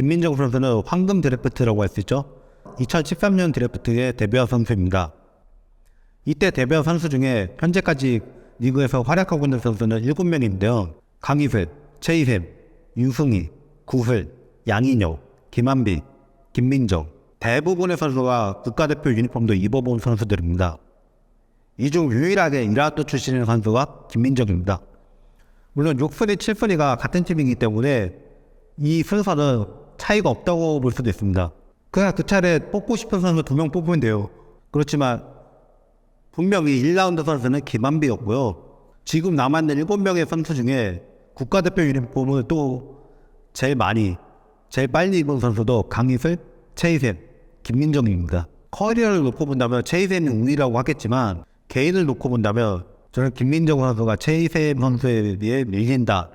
김민정 선수는 황금 드래프트라고 할 수 있죠. 2013년 드래프트의 데뷔한 선수입니다. 이때 데뷔한 선수 중에 현재까지 리그에서 활약하고 있는 선수는 7명인데요. 강희슬, 최희샘, 유승희, 구슬, 양인혁, 김한비, 김민정, 대부분의 선수가 국가대표 유니폼도 입어본 선수들입니다. 이 중 유일하게 1라운드 출신의 선수가 김민정입니다. 물론 6순위, 7순위가 같은 팀이기 때문에 이 순서는 차이가 없다고 볼 수도 있습니다. 그냥 그 차례 뽑고 싶은 선수 2명 뽑으면 돼요. 그렇지만 분명히 1라운드 선수는 김한비였고요. 지금 남아있는 7명의 선수 중에 국가대표 유니폼을 또 제일 빨리 입은 선수도 강희슬, 최희샘, 김민정입니다. 커리어를 놓고 본다면 최희샘이 우위라고 하겠지만 개인을 놓고 본다면 저는 김민정 선수가 최희샘 선수에 비해 밀린다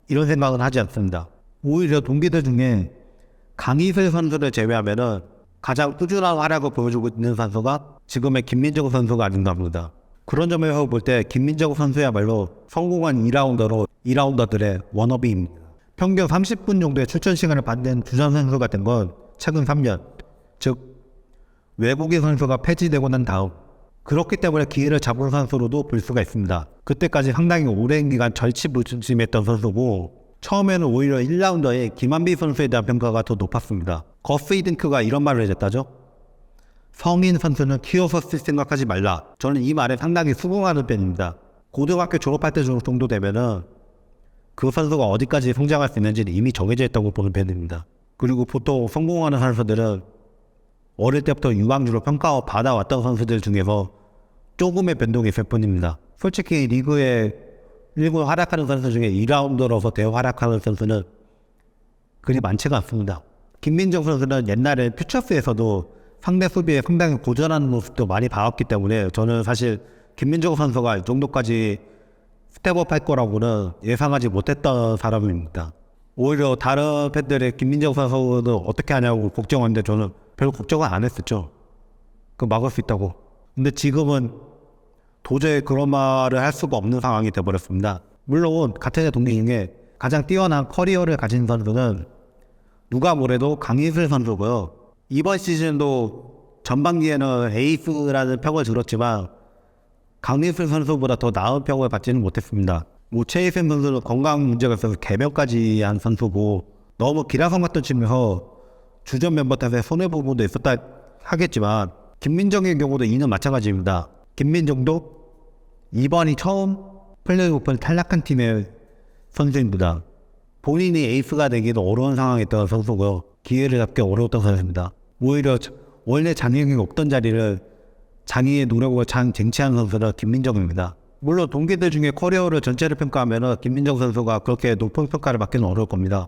이런 생각은 하지 않습니다. 오히려 동기들 중에 강희슬 선수를 제외하면은 가장 꾸준한 활약을 보여주고 있는 선수가 지금의 김민정 선수가 아닌가 합니다. 그런 점에서 볼 때 김민정 선수야말로 성공한 2라운더들의 워너비입니다. 평균 30분 정도의 출전 시간을 받는 주전 선수가 된 건 최근 3년, 즉 외국인 선수가 폐지되고 난 다음, 그렇기 때문에 기회를 잡은 선수로도 볼 수가 있습니다. 그때까지 상당히 오랜 기간 절치부심했던 선수고 처음에는 오히려 1라운더에 김한비 선수에 대한 평가가 더 높았습니다. 거스 히든크가 이런 말을 해줬다죠. 성인 선수는 키워서 쓸 생각하지 말라. 저는 이 말에 상당히 수긍하는 편입니다. 고등학교 졸업할 때 정도 되면은 그 선수가 어디까지 성장할 수 있는지는 이미 정해져 있다고 보는 편입니다. 그리고 보통 성공하는 선수들은 어릴 때부터 유망주로 평가받아왔던 선수들 중에서 조금의 변동이 있을 뿐입니다. 솔직히 리그에 1군 활약하는 선수 중에 2라운더로서 대활약하는 선수는 그리 많지가 않습니다. 김민정 선수는 옛날에 퓨처스에서도 상대 수비에 상당히 고전하는 모습도 많이 봐왔기 때문에 저는 사실 김민정 선수가 이 정도까지 스텝업 할 거라고는 예상하지 못했던 사람입니다. 오히려 다른 팬들의 김민정 선수는 어떻게 하냐고 걱정하는데 저는 별로 걱정은 안 했었죠. 그 막을 수 있다고. 근데 지금은 도저히 그런 말을 할 수가 없는 상황이 되어버렸습니다. 물론 같은 해 동기 중에 가장 뛰어난 커리어를 가진 선수는 누가 뭐래도 강희슬 선수고요. 이번 시즌도 전반기에는 에이스라는 평을 들었지만 강희슬 선수보다 더 나은 평을 받지는 못했습니다. 최희샘 선수는 건강 문제가 있어서 개명까지 한 선수고 너무 기라성 같은 팀에서 주전 멤버 탓에 손해보고도 있었다 하겠지만 김민정의 경우도 이는 마찬가지입니다. 김민정도 이번이 처음 플레이오프를 탈락한 팀의 선수입니다. 본인이 에이스가 되기도 어려운 상황에 있던 선수고요. 기회를 잡기 어려웠던 선수입니다. 오히려 원래 장애인이 없던 자리를 자기의 노력으로 쟁취한 선수는 김민정입니다. 물론 동기들 중에 커리어를 전체를 평가하면 김민정 선수가 그렇게 높은 평가를 받기는 어려울 겁니다.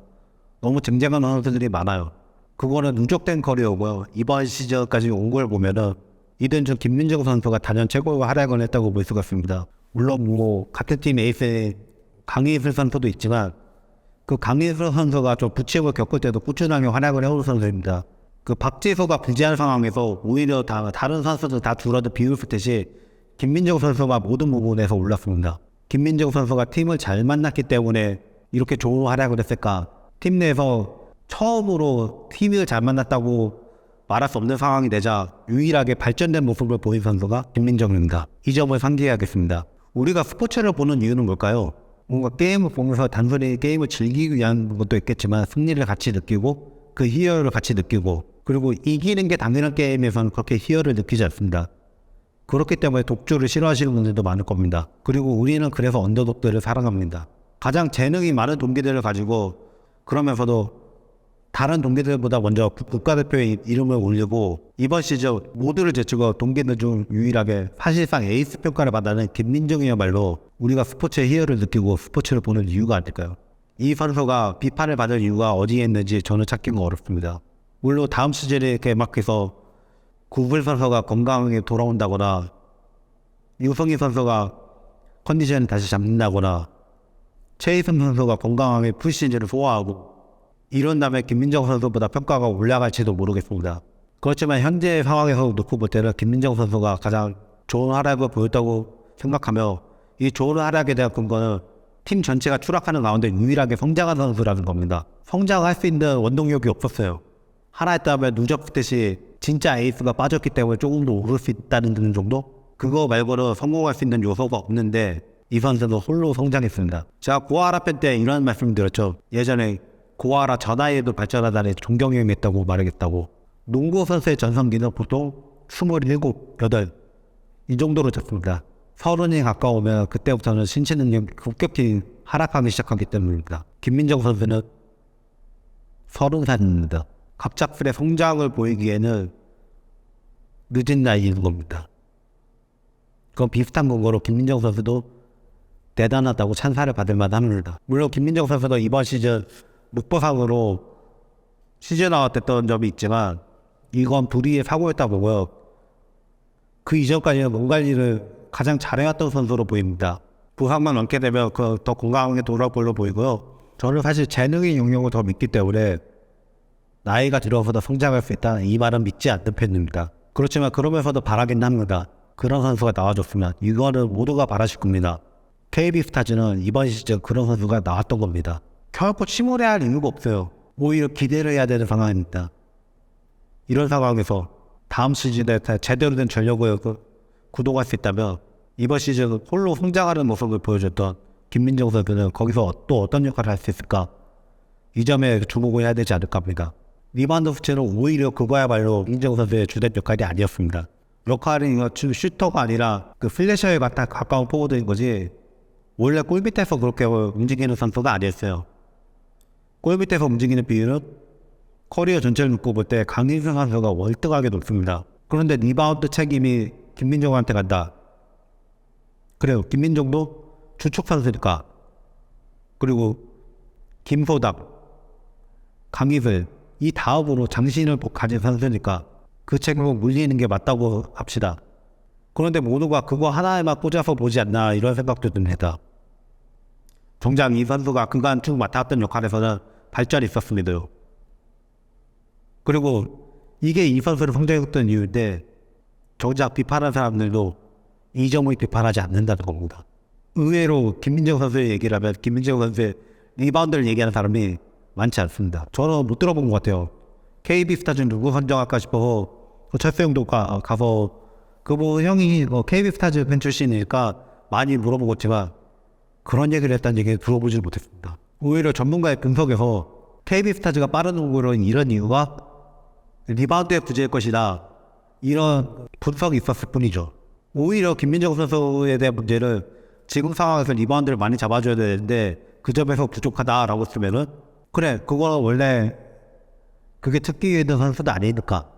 너무 쟁쟁한 선수들이 많아요. 그거는 누적된 커리어고요. 이번 시즌까지 온 걸 보면은 이든 좀 김민정 선수가 단연 최고의 활약을 했다고 볼 수가 있습니다. 물론 같은 팀 에이스의 강희슬 선수도 있지만 그 강희슬 선수가 좀 부침을 겪을 때도 꾸준하게 활약을 해오는 선수입니다. 그 박지수가 부재한 상황에서 오히려 다른 선수들 다 줄어들 비웃을 듯이 김민정 선수가 모든 부분에서 올랐습니다. 김민정 선수가 팀을 잘 만났기 때문에 이렇게 좋은 활약을 했을까? 팀 내에서 처음으로 팀을 잘 만났다고 말할 수 없는 상황이 되자 유일하게 발전된 모습을 보인 선수가 김민정입니다. 이 점을 상기해야겠습니다. 우리가 스포츠를 보는 이유는 뭘까요? 뭔가 게임을 보면서 단순히 게임을 즐기기 위한 것도 있겠지만 승리를 같이 느끼고 그 희열을 같이 느끼고 그리고 이기는 게 당연한 게임에서는 그렇게 희열을 느끼지 않습니다. 그렇기 때문에 독주를 싫어하시는 분들도 많을 겁니다. 그리고 우리는 그래서 언더독들을 사랑합니다. 가장 재능이 많은 동기들을 가지고 그러면서도 다른 동기들보다 먼저 국가대표의 이름을 올리고 이번 시즌 모두를 제치고 동기들 중 유일하게 사실상 에이스 평가를 받는 김민정이야말로 우리가 스포츠의 희열을 느끼고 스포츠를 보는 이유가 아닐까요? 이 선수가 비판을 받을 이유가 어디에 있는지 저는 찾기가 어렵습니다. 물론 다음 시즌에 개막해서 구글 선수가 건강하게 돌아온다거나 유성희 선수가 컨디션을 다시 잡는다거나 최희선 선수가 건강하게 풀시즌을 소화하고 이런 다음에 김민정 선수보다 평가가 올라갈지도 모르겠습니다. 그렇지만 현재 상황에서 놓고 볼 때는 김민정 선수가 가장 좋은 활약을 보였다고 생각하며 이 좋은 활약에 대한 근거는 팀 전체가 추락하는 가운데 유일하게 성장한 선수라는 겁니다. 성장할 수 있는 원동력이 없었어요. 하나 했다면 누적듯이 진짜 에이스가 빠졌기 때문에 조금 더 오를 수 있다는 정도? 그거 말고는 성공할 수 있는 요소가 없는데 이 선수도 홀로 성장했습니다. 제가 고아라 편 때 이런 말씀 드렸죠. 예전에 고아라 전화에도 발전하다니 존경했다고 말하겠다고. 농구 선수의 전성기는 보통 27, 8 이 정도로 졌습니다. 30이 가까우면 그때부터는 신체 능력이 급격히 하락하기 시작하기 때문입니다. 김민정 선수는 30살입니다. 갑작스레 성장을 보이기에는 늦은 나이인 겁니다. 그건 비슷한 근거로 김민정 선수도 대단하다고 찬사를 받을 만합니다. 물론 김민정 선수도 이번 시즌 묵보상으로 시즌 아웃됐던 점이 있지만 이건 불의의 사고였다 보고요. 그 이전까지는 몸 관리를 가장 잘해왔던 선수로 보입니다. 부상만 얻게 되면 더 건강하게 돌아올 걸로 보이고요. 저는 사실 재능의 영역을 더 믿기 때문에 나이가 들어서도 성장할 수 있다 이 말은 믿지 않는 편입니다. 그렇지만 그러면서도 바라긴 합니다. 그런 선수가 나와줬으면. 이거는 모두가 바라실 겁니다. KB스타즈는 이번 시즌 그런 선수가 나왔던 겁니다. 결코 침울해할 이유가 없어요. 오히려 기대를 해야 되는 상황입니다. 이런 상황에서 다음 시즌에 제대로 된 전력을 구동할 수 있다면 이번 시즌 홀로 성장하는 모습을 보여줬던 김민정 선수는 거기서 또 어떤 역할을 할 수 있을까? 이 점에 주목을 해야 되지 않을까 합니다. 리바운드 수치는 오히려 그거야말로 김민정 선수의 주된 역할이 아니었습니다. 역할이 슈터가 아니라 그 플래셔에 가까운 포워드인 거지 원래 골 밑에서 그렇게 움직이는 선수가 아니었어요. 골 밑에서 움직이는 비율은 커리어 전체를 놓고 볼 때 강인승 선수가 월등하게 높습니다. 그런데 리바운드 책임이 김민정한테 간다. 그래요. 김민정도 주축 선수니까. 그리고 김소담, 강희슬 이 다음으로 장신을 가진 선수니까 그 책임을 물리는 게 맞다고 합시다. 그런데 모두가 그거 하나에만 꽂아서 보지 않나 이런 생각도 듭니다. 정작 이 선수가 그간 쭉 맡았던 역할에서는 발전이 있었습니다. 그리고 이게 이 선수를 성장했던 이유인데 정작 비판하는 사람들도 이 점을 비판하지 않는다는 겁니다. 의외로 김민정 선수의 얘기를 하면 김민정 선수의 리바운드를 얘기하는 사람이 많지 않습니다. 저는 못 들어본 것 같아요. KB스타즈 누구 선정할까 싶어서 철수형도 가서 그분 형이 KB스타즈 팬 출신이니까 많이 물어보겠지만 그런 얘기를 했다는 얘기 들어보지 못했습니다. 오히려 전문가의 분석에서 KB스타즈가 빠른 농구로 이런 이유가 리바운드에 부재할 것이다 이런 분석이 있었을 뿐이죠. 오히려 김민정 선수에 대한 문제를 지금 상황에서 리바운드를 많이 잡아줘야 되는데 그 점에서 부족하다라고 쓰면은 그래 그거는 원래 그게 특기 있는 선수도 아니니까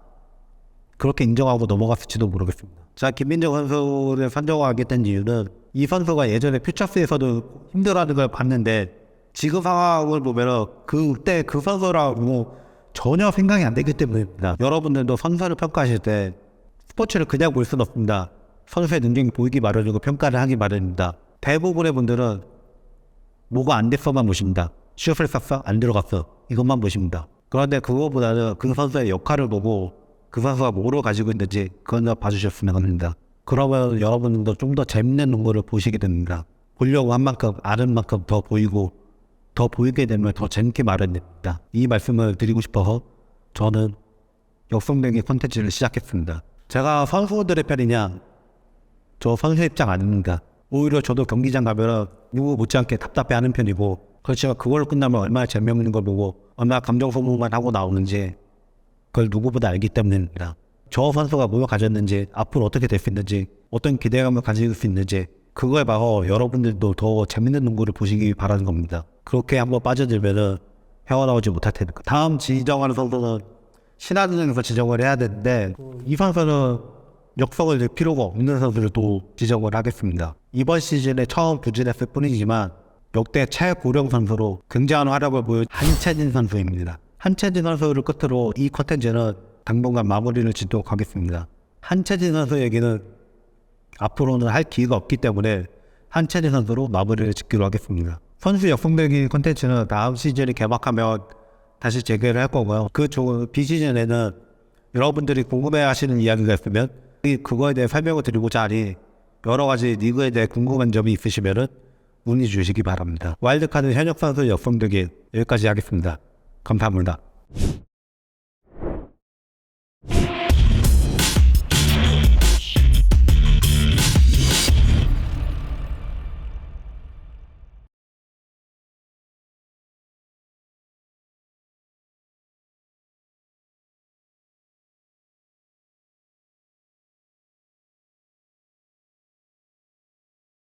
그렇게 인정하고 넘어갔을지도 모르겠습니다. 자, 김민정 선수를 선정하게 된 이유는 이 선수가 예전에 퓨처스에서도 힘들어하는 걸 봤는데 지금 상황을 보면 그때 그 선수라고 전혀 생각이 안 되기 때문입니다. 여러분들도 선수를 평가하실 때 스포츠를 그냥 볼 수는 없습니다. 선수의 능력이 보이기 마련이고 평가를 하기 마련입니다. 대부분의 분들은 뭐가 안 됐어만 보십니다. 슛을 쐈어? 안 들어갔어. 이것만 보십니다. 그런데 그거보다는 그 선수의 역할을 보고 그 선수가 뭐로 가지고 있는지 그건 봐주셨으면 합니다. 그러면 여러분도 좀 더 재밌는 농구를 보시게 됩니다. 보려고 한 만큼 아는 만큼 더 보이고 더 보이게 되면 더 재밌게 마련됩니다. 이 말씀을 드리고 싶어서 저는 역성대기 콘텐츠를 시작했습니다. 제가 선수들의 편이냐? 저 선수 입장 아닙니다. 오히려 저도 경기장 가면 누구 못지않게 답답해하는 편이고 그렇지만 그걸로 끝나면 얼마나 재미없는 걸 보고 얼마나 감정 소모만 하고 나오는지 그걸 누구보다 알기 때문입니다. 저 선수가 뭘 가졌는지 앞으로 어떻게 될 수 있는지 어떤 기대감을 가질 수 있는지 그걸 봐서 여러분들도 더 재밌는 농구를 보시기 바라는 겁니다. 그렇게 한번 빠져들면은 헤어나오지 못할 테니까. 다음 지정하는 선수는 신한은행에서 지정을 해야 되는데 이 선수는 역성을 낼 필요가 없는 선수를 또 지정을 하겠습니다. 이번 시즌에 처음 부진했을 뿐이지만 역대 최고령 선수로 굉장한 활약을 보여준 한채진 선수입니다. 한채진 선수를 끝으로 이 컨텐츠는 당분간 마무리를 짓도록 하겠습니다. 한채진 선수에게는 앞으로는 할 기회가 없기 때문에 한채진 선수로 마무리를 짓기로 하겠습니다. 선수 역성대기 컨텐츠는 다음 시즌이 개막하면 다시 재개를 할 거고요. 그 비시즌에는 여러분들이 궁금해하시는 이야기가 있으면 그거에 대해 설명을 드리고자 하니 여러 가지 리그에 대해 궁금한 점이 있으시면은 문의 주시기 바랍니다. 와일드카드 현역 선수 역성되기 여기까지 하겠습니다. 감사합니다.